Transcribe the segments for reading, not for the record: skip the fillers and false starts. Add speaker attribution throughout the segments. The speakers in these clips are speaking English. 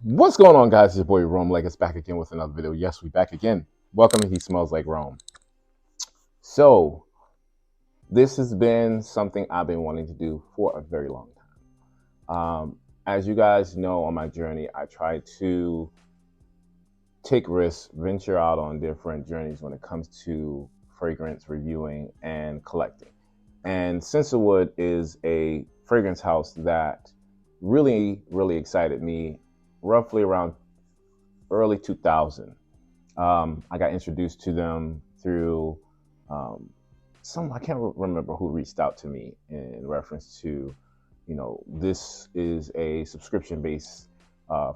Speaker 1: What's going on, guys? It's your boy Rome Like it's back again with another video. Yes, we back again. Welcome to He Smells Like Rome. So, this has been something I've been wanting to do for a very long time. As you guys know, on my journey, I try to take risks, venture out on different journeys when it comes to fragrance reviewing and collecting. And Sensorwood is a fragrance house that really excited me roughly around early 2000. I got introduced to them through I can't remember who reached out to me in reference to, this is a subscription based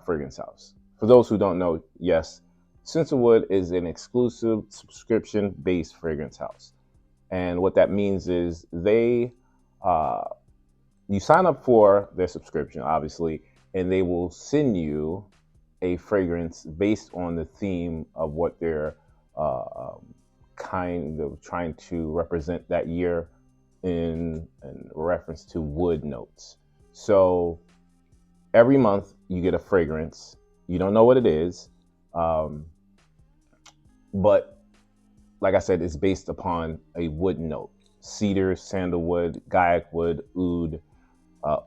Speaker 1: fragrance house. For those who don't know, yes, Sensorwood is an exclusive subscription based fragrance house. And what that means is uh, you sign up for their subscription, obviously, and they will send you a fragrance based on the theme of what they're uh, um, kind of trying to represent that year in reference to wood notes. So every month you get a fragrance. You don't know what it is, um, but like I said, it's based upon a wood note: cedar, sandalwood, gaiac wood, oud,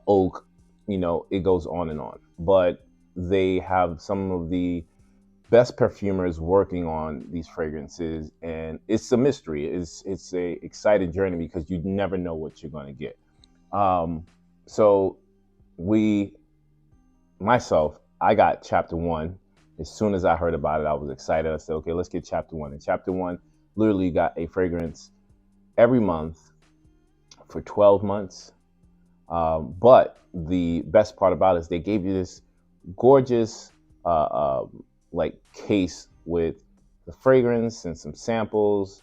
Speaker 1: oak. It goes on and on. But they have some of the best perfumers working on these fragrances, and it's a mystery. It's a exciting journey because you never know what you're going to get. So we myself, I got chapter one. As soon as I heard about it, I was excited. I said, okay, let's get chapter one. And chapter one literally got a fragrance every month for 12 months. But the best part about it is they gave you this gorgeous uh, uh, like case with the fragrance and some samples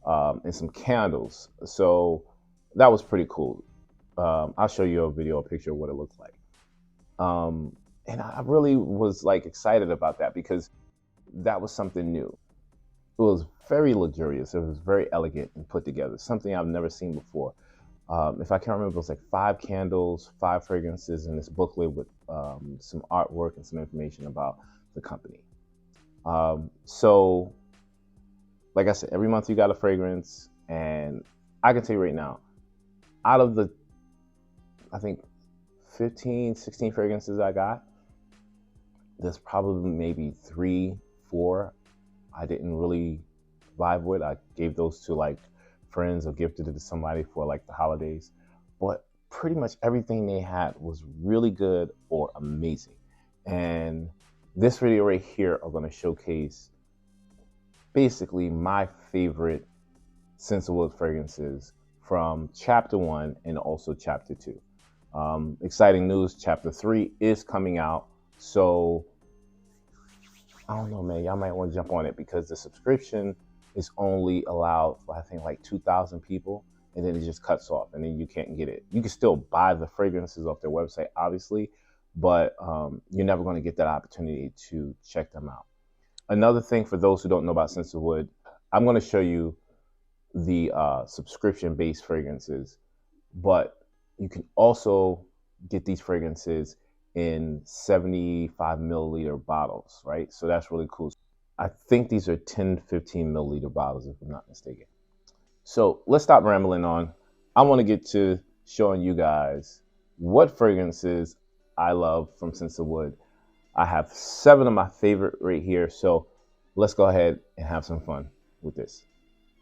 Speaker 1: and some candles. So that was pretty cool. I'll show you a video, a picture of what it looks like. And I really was like excited about that because that was something new. It was very luxurious. It was very elegant and put together, something I've never seen before. If I can't remember, it was like 5 candles, 5 fragrances in this booklet with some artwork and some information about the company. So, like I said, every month you got a fragrance, and I can tell you right now, out of the, I think, 15, 16 fragrances I got, there's probably maybe 3, 4 I didn't really vibe with. I gave those to like friends or gifted it to somebody for like the holidays. But pretty much everything they had was really good or amazing. And this video right here are going to showcase basically my favorite Sensorwood fragrances from chapter one and also chapter two. Exciting news, chapter three is coming out. So I don't know, man. Y'all might want to jump on it because the subscription is only allowed for, I think, like 2,000 people, and then it just cuts off, and then you can't get it. You can still buy the fragrances off their website, obviously, but you're never going to get that opportunity to check them out. Another thing for those who don't know about Sensorwood, I'm going to show you the subscription-based fragrances, but you can also get these fragrances in 75 milliliter bottles, right? So that's really cool. I think these are 10, 15 milliliter bottles, if I'm not mistaken. So let's stop rambling on. I want to get to showing you guys what fragrances I love from Sensorwood. I have 7 of my favorite right here. So let's go ahead and have some fun with this.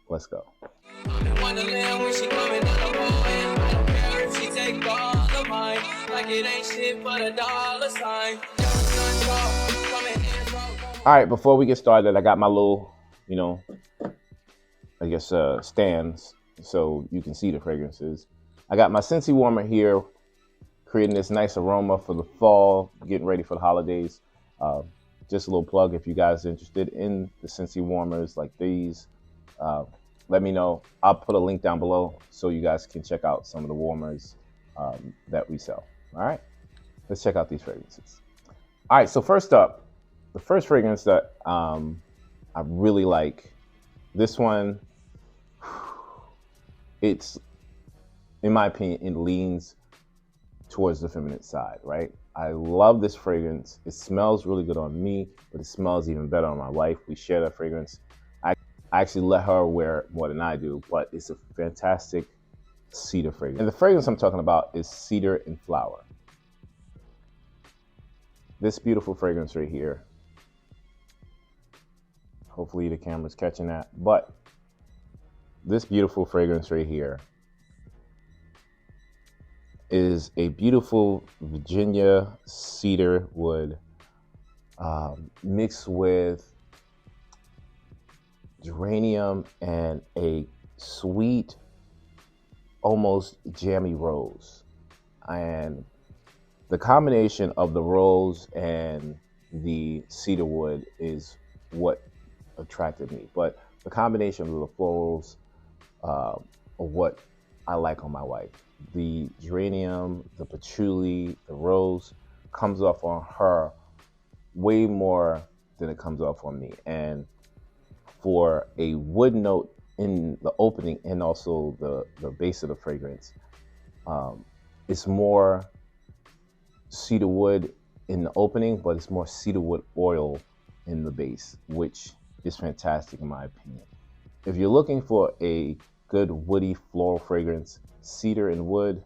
Speaker 1: Let's go. All right, before we get started, I got my little, I guess, stands so you can see the fragrances. I got my Scentsy warmer here, creating this nice aroma for the fall, getting ready for the holidays. Uh, just a little plug if you guys are interested in the Scentsy warmers like these. Let me know. I'll put a link down below so you guys can check out some of the warmers that we sell. All right, let's check out these fragrances. All right, so first up, the first fragrance that I really like, this one, it's, in my opinion, it leans towards the feminine side, right? I love this fragrance. It smells really good on me, but it smells even better on my wife. We share that fragrance. I actually let her wear it more than I do, but it's a fantastic cedar fragrance. And the fragrance I'm talking about is Cedar and Flower. This beautiful fragrance right here. Hopefully the camera's catching that, but this beautiful fragrance right here is a beautiful Virginia cedar wood mixed with geranium and a sweet, almost jammy rose. And the combination of the rose and the cedar wood is what attracted me. But the combination of the florals are what I like on my wife. The geranium, the patchouli, the rose comes off on her way more than it comes off on me. And for a wood note in the opening and also the base of the fragrance, it's more cedar wood in the opening, but it's more cedar wood oil in the base, which is fantastic in my opinion. If you're looking for a good woody floral fragrance, cedar and wood,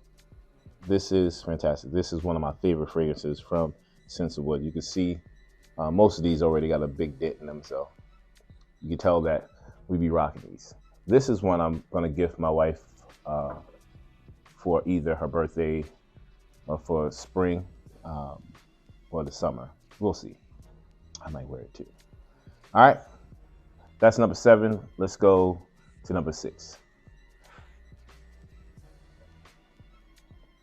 Speaker 1: this is fantastic. This is one of my favorite fragrances from Scents of Wood. You can see most of these already got a big dent in them, so you can tell that we be rocking these. This is one I'm gonna gift my wife for either her birthday or for spring or the summer. We'll see. I might wear it too. All right, that's number 7. Let's go to number 6.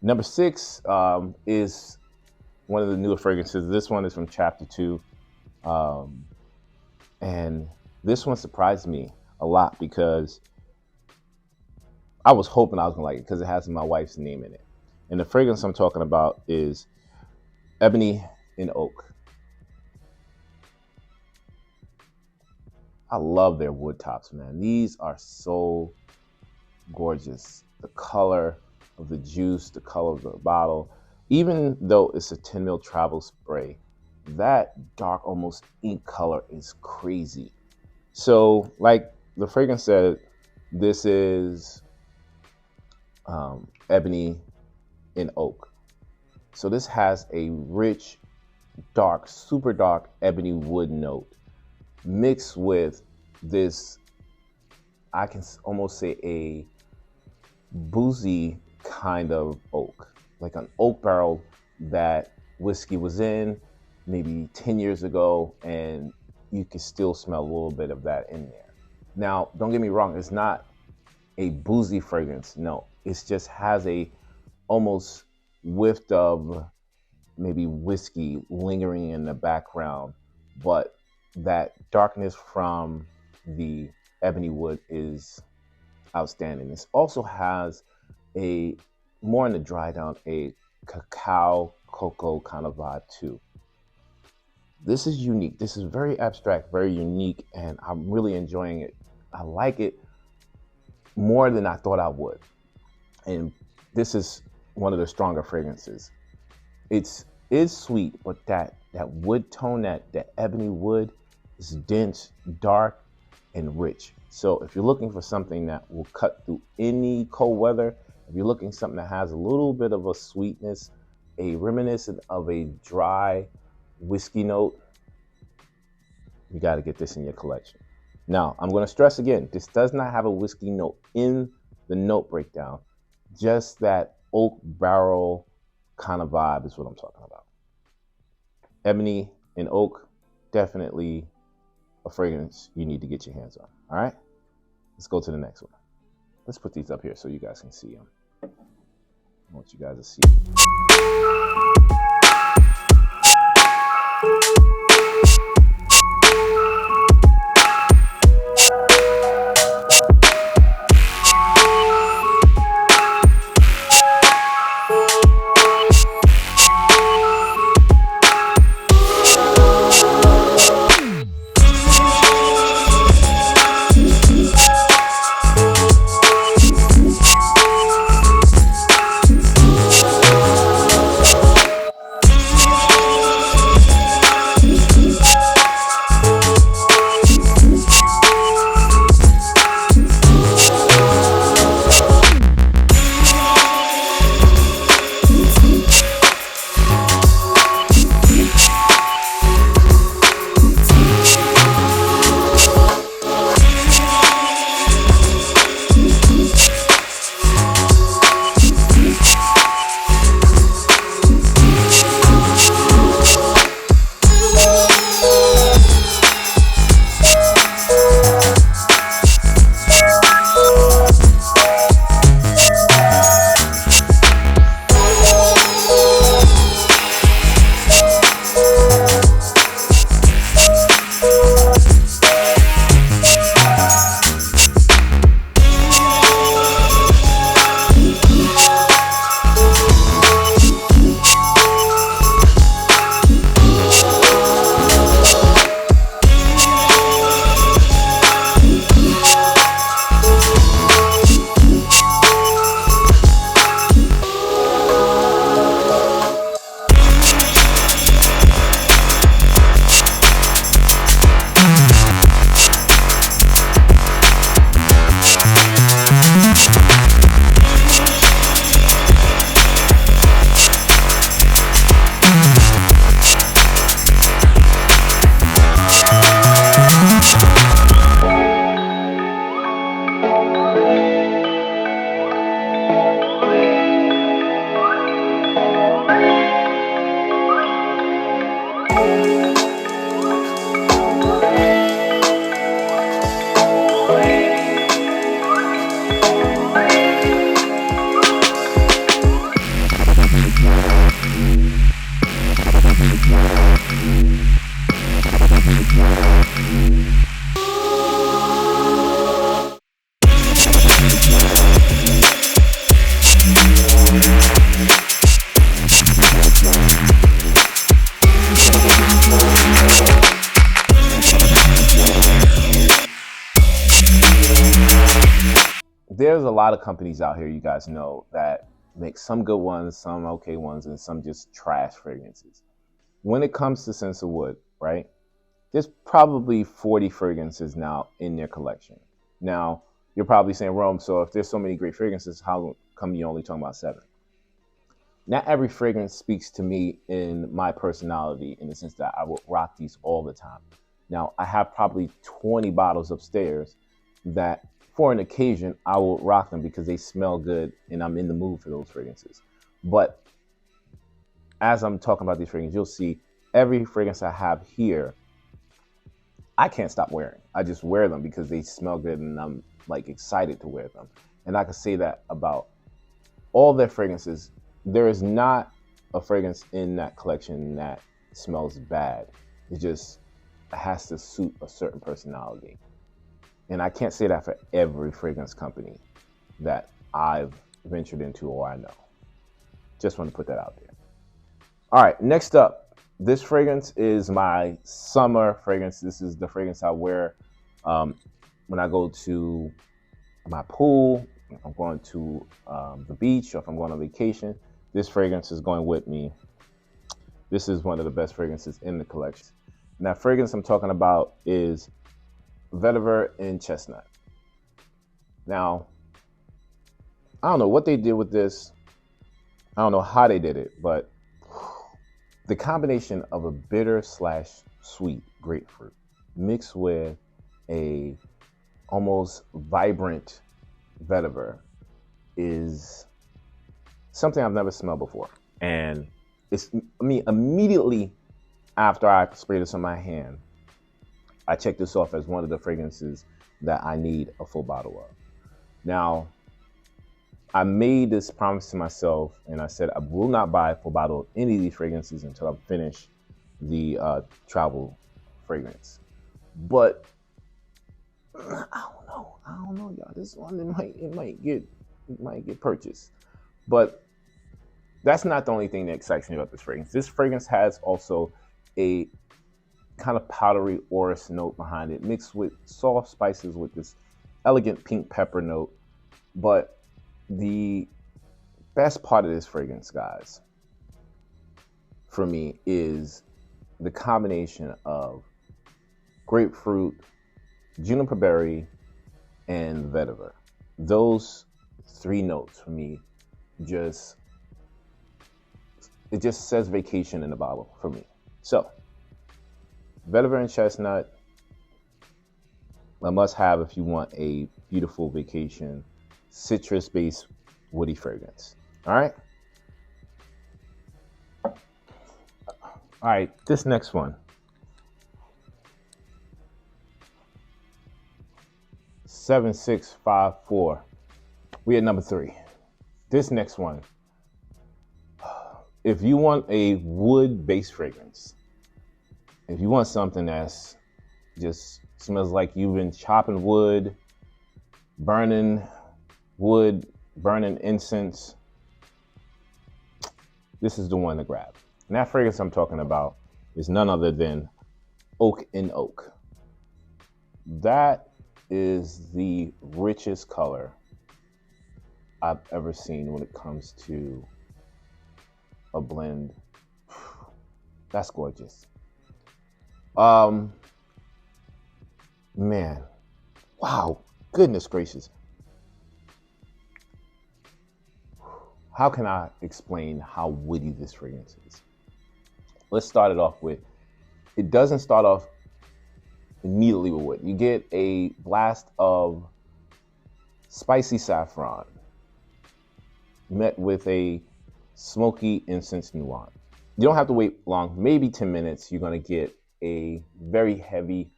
Speaker 1: Number 6 is one of the newer fragrances. This one is from Chapter 2. And this one surprised me a lot because I was hoping I was gonna like it because it has my wife's name in it. And the fragrance I'm talking about is Ebony and Oak. I love their wood tops, man. These are so gorgeous. The color of the juice, the color of the bottle, even though it's a 10 ml travel spray, that dark, almost ink color is crazy. So like the fragrance said, this is Ebony and Oak. So this has a rich, dark, super dark ebony wood note mixed with this, I can almost say a boozy kind of oak, like an oak barrel that whiskey was in maybe 10 years ago, and you can still smell a little bit of that in there. Now, don't get me wrong, it's not a boozy fragrance, no. It just has a almost whiff of maybe whiskey lingering in the background, but that darkness from the ebony wood is outstanding. This also has a more in the dry down, a cacao cocoa kind of vibe too. This is unique. This is very abstract, very unique, and I'm really enjoying it. I like it more than I thought I would. And this is one of the stronger fragrances. It is sweet, but that wood tone, that ebony wood is dense, dark, and rich. So if you're looking for something that will cut through any cold weather, if you're looking for something that has a little bit of a sweetness, a reminiscent of a dry whiskey note, you got to get this in your collection. Now, I'm going to stress again, this does not have a whiskey note in the note breakdown. Just that oak barrel kind of vibe is what I'm talking about. Ebony and Oak, definitely a fragrance you need to get your hands on. All right, let's go to the next one. Let's put these up here so you guys can see them. I want you guys to see them. There's a lot of companies out here, you guys know, that make some good ones, some okay ones, and some just trash fragrances. When it comes to Scents of Wood, right, there's probably 40 fragrances now in their collection. Now, you're probably saying, Rome, so if there's so many great fragrances, how come you're only talking about 7? Not every fragrance speaks to me in my personality, in the sense that I will rock these all the time. Now, I have probably 20 bottles upstairs that for an occasion I will rock them because they smell good and I'm in the mood for those fragrances. But as I'm talking about these fragrances, you'll see every fragrance I have here, I can't stop wearing. I just wear them because they smell good and I'm like excited to wear them. And I can say that about all their fragrances. There is not a fragrance in that collection that smells bad. It just has to suit a certain personality. And I can't say that for every fragrance company that I've ventured into or I know. Just want to put that out there. All right, next up, this fragrance is my summer fragrance. This is the fragrance I wear when I go to my pool, if I'm going to the beach, or if I'm going on vacation. This fragrance is going with me. This is one of the best fragrances in the collection. And that fragrance I'm talking about is Vetiver and Chestnut. Now, I don't know what they did with this. I don't know how they did it, but the combination of a bitter / sweet grapefruit mixed with a almost vibrant vetiver is something I've never smelled before. And immediately after I spray this on my hand, I check this off as one of the fragrances that I need a full bottle of. Now, I made this promise to myself, and I said I will not buy a full bottle of any of these fragrances until I finish the travel fragrance. But I don't know, y'all. This one it might get purchased. But that's not the only thing that excites me about this fragrance. This fragrance has also a kind of powdery orris note behind it, mixed with soft spices with this elegant pink pepper note. But the best part of this fragrance, guys, for me, is the combination of grapefruit, juniper berry, and vetiver. Those 3 notes for me it just says vacation in the bottle for me. So, vetiver and chestnut, a must-have if you want a beautiful vacation, citrus-based woody fragrance. All right, this next one. 7654. We at number 3. This next one. If you want a wood-based fragrance, if you want something that's just smells like you've been chopping wood, burning incense, this is the one to grab. And that fragrance I'm talking about is none other than Oak and Oak. That is the richest color I've ever seen when it comes to a blend. That's gorgeous. Man, wow, goodness gracious. How can I explain how woody this fragrance is? Let's start it off with, it doesn't start off immediately with wood. You get a blast of spicy saffron met with a smoky incense nuance. You don't have to wait long, maybe 10 minutes. You're going to get a very heavy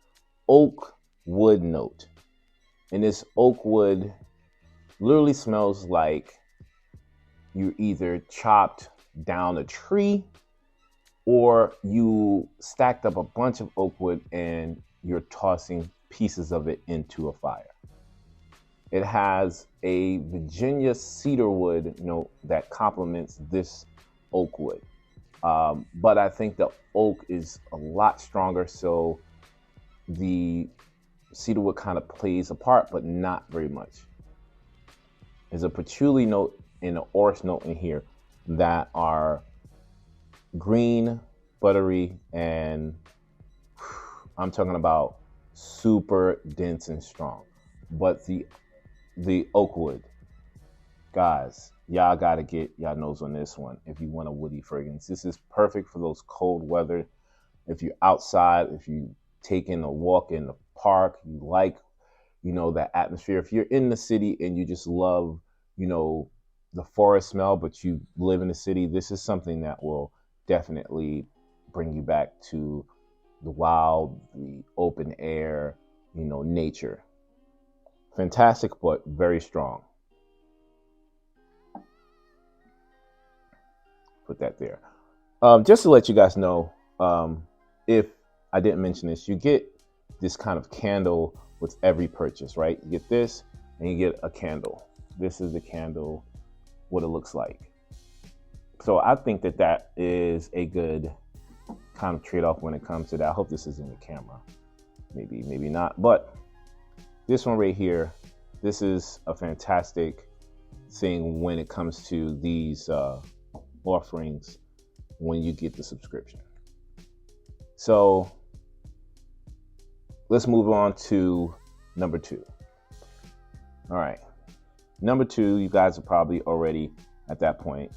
Speaker 1: oak wood note. And this oak wood literally smells like you either chopped down a tree, or you stacked up a bunch of oak wood and you're tossing pieces of it into a fire. It has a Virginia cedarwood note that complements this oak wood. But I think the oak is a lot stronger, so the cedarwood kind of plays a part, but not very much. There's a patchouli note and an orris note in here that are green, buttery, and I'm talking about super dense and strong. But the oak wood, guys, y'all gotta get y'all nose on this one if you want a woody fragrance. This is perfect for those cold weather. If you're outside, if you taking a walk in the park, you like, that atmosphere. If you're in the city and you just love, the forest smell, but you live in the city, this is something that will definitely bring you back to the wild, the open air, nature. Fantastic, but very strong. Put that there. Just to let you guys know, if I didn't mention this, you get this kind of candle with every purchase, right? You get this and you get a candle. This is the candle, what it looks like. So I think that is a good kind of trade-off when it comes to that. I hope this is in the camera. Maybe not. But this one right here, this is a fantastic thing when it comes to these offerings when you get the subscription. So let's move on to number 2. All right. Number 2, you guys are probably already at that point.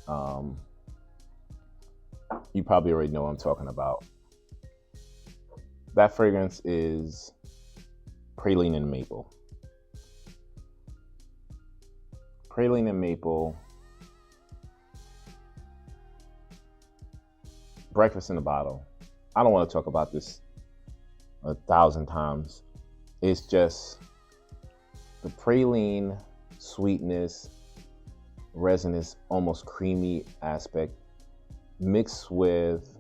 Speaker 1: You probably already know what I'm talking about. That fragrance is Praline and Maple. Praline and Maple, breakfast in a bottle. I don't want to talk about this 1,000 times. It's just the praline sweetness, resinous, almost creamy aspect mixed with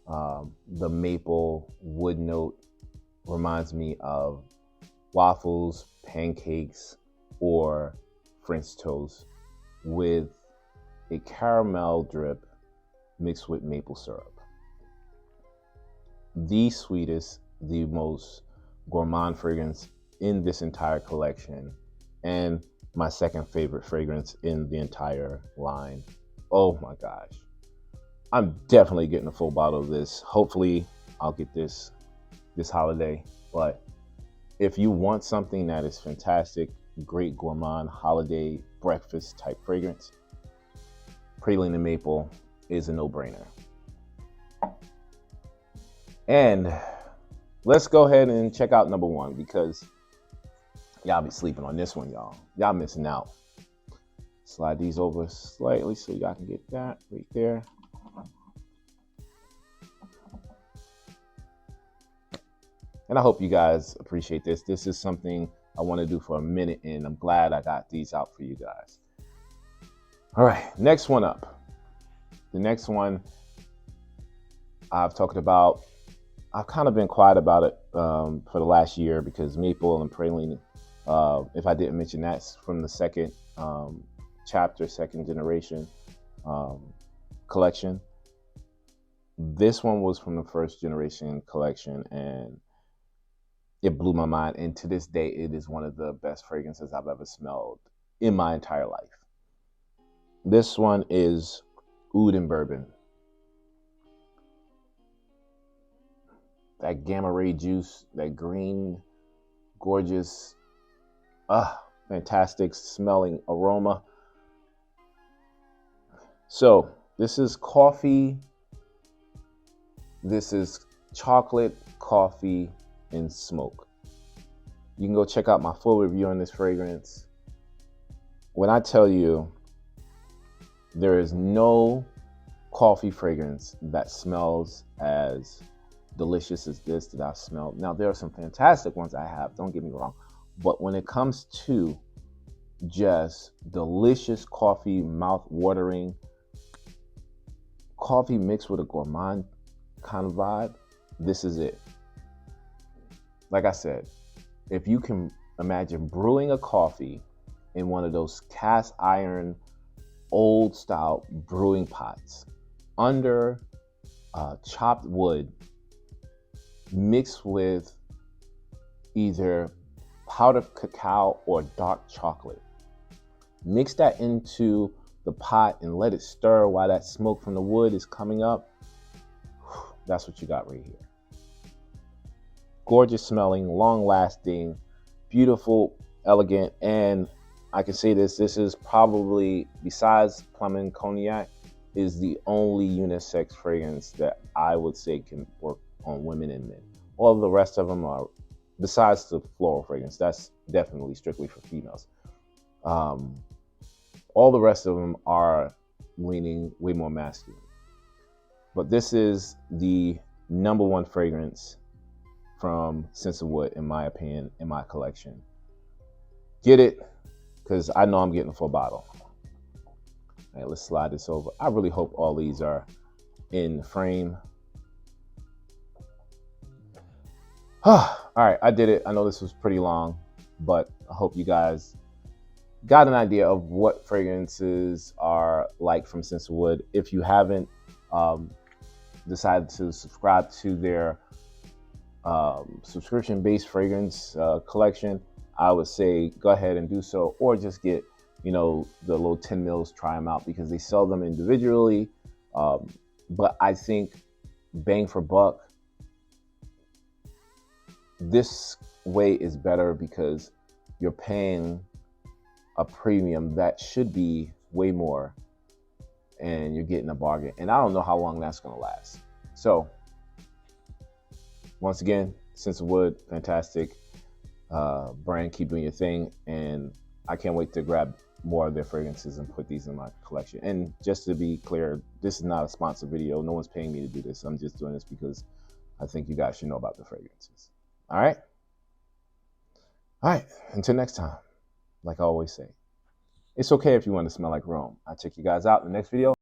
Speaker 1: the maple wood note. Reminds me of waffles, pancakes, or French toast with a caramel drip mixed with maple syrup. The sweetest, the most gourmand fragrance in this entire collection, and my second favorite fragrance in the entire line. Oh my gosh. I'm definitely getting a full bottle of this. Hopefully I'll get this holiday. But if you want something that is fantastic, great gourmand holiday breakfast type fragrance, Praline and Maple is a no-brainer. And let's go ahead and check out number 1, because y'all be sleeping on this one, y'all. Y'all missing out. Slide these over slightly so y'all can get that right there. And I hope you guys appreciate this. This is something I want to do for a minute, and I'm glad I got these out for you guys. All right, next one up. The next one I've talked about. I've kind of been quiet about it for the last year because Maple and Praline, if I didn't mention, that's from the second chapter, second generation collection. This one was from the first generation collection, and it blew my mind. And to this day, it is one of the best fragrances I've ever smelled in my entire life. This one is Oud and Bourbon. That gamma ray juice, that green, gorgeous, fantastic smelling aroma. So this is coffee. This is chocolate, coffee, and smoke. You can go check out my full review on this fragrance. When I tell you, there is no coffee fragrance that smells as delicious as this that I've smelled. Now, there are some fantastic ones I have, don't get me wrong, but when it comes to just delicious coffee, mouth-watering, coffee mixed with a gourmand kind of vibe, this is it. Like I said, if you can imagine brewing a coffee in one of those cast iron, old style brewing pots under chopped wood mixed with either powdered cacao or dark chocolate. Mix that into the pot and let it stir while that smoke from the wood is coming up. That's what you got right here. Gorgeous smelling, long lasting, beautiful, elegant, and I can say this is probably, besides plum and cognac, is the only unisex fragrance that I would say can work on women and men. All of the rest of them are, besides the floral fragrance, that's definitely strictly for females. All the rest of them are leaning way more masculine. But this is the #1 fragrance from Scents of Wood, in my opinion, in my collection. Get it, because I know I'm getting a full bottle. All right, let's slide this over. I really hope all these are in frame. All right, I did it. I know this was pretty long, but I hope you guys got an idea of what fragrances are like from Scents of Wood. If you haven't decided to subscribe to their subscription-based fragrance collection, I would say go ahead and do so, or just get, you know, the little 10 mils, try them out, because they sell them individually. But I think bang for buck, this way is better because you're paying a premium that should be way more, and you're getting a bargain. And I don't know how long that's gonna last. So once again, Scents of Wood, fantastic brand. Keep doing your thing, and I can't wait to grab more of their fragrances and put these in my collection. And just to be clear, this is not a sponsored video. No one's paying me to do this. I'm just doing this because I think you guys should know about the fragrances. All right? All right, until next time, like I always say, it's okay if you want to smell like Rome. I'll check you guys out in the next video.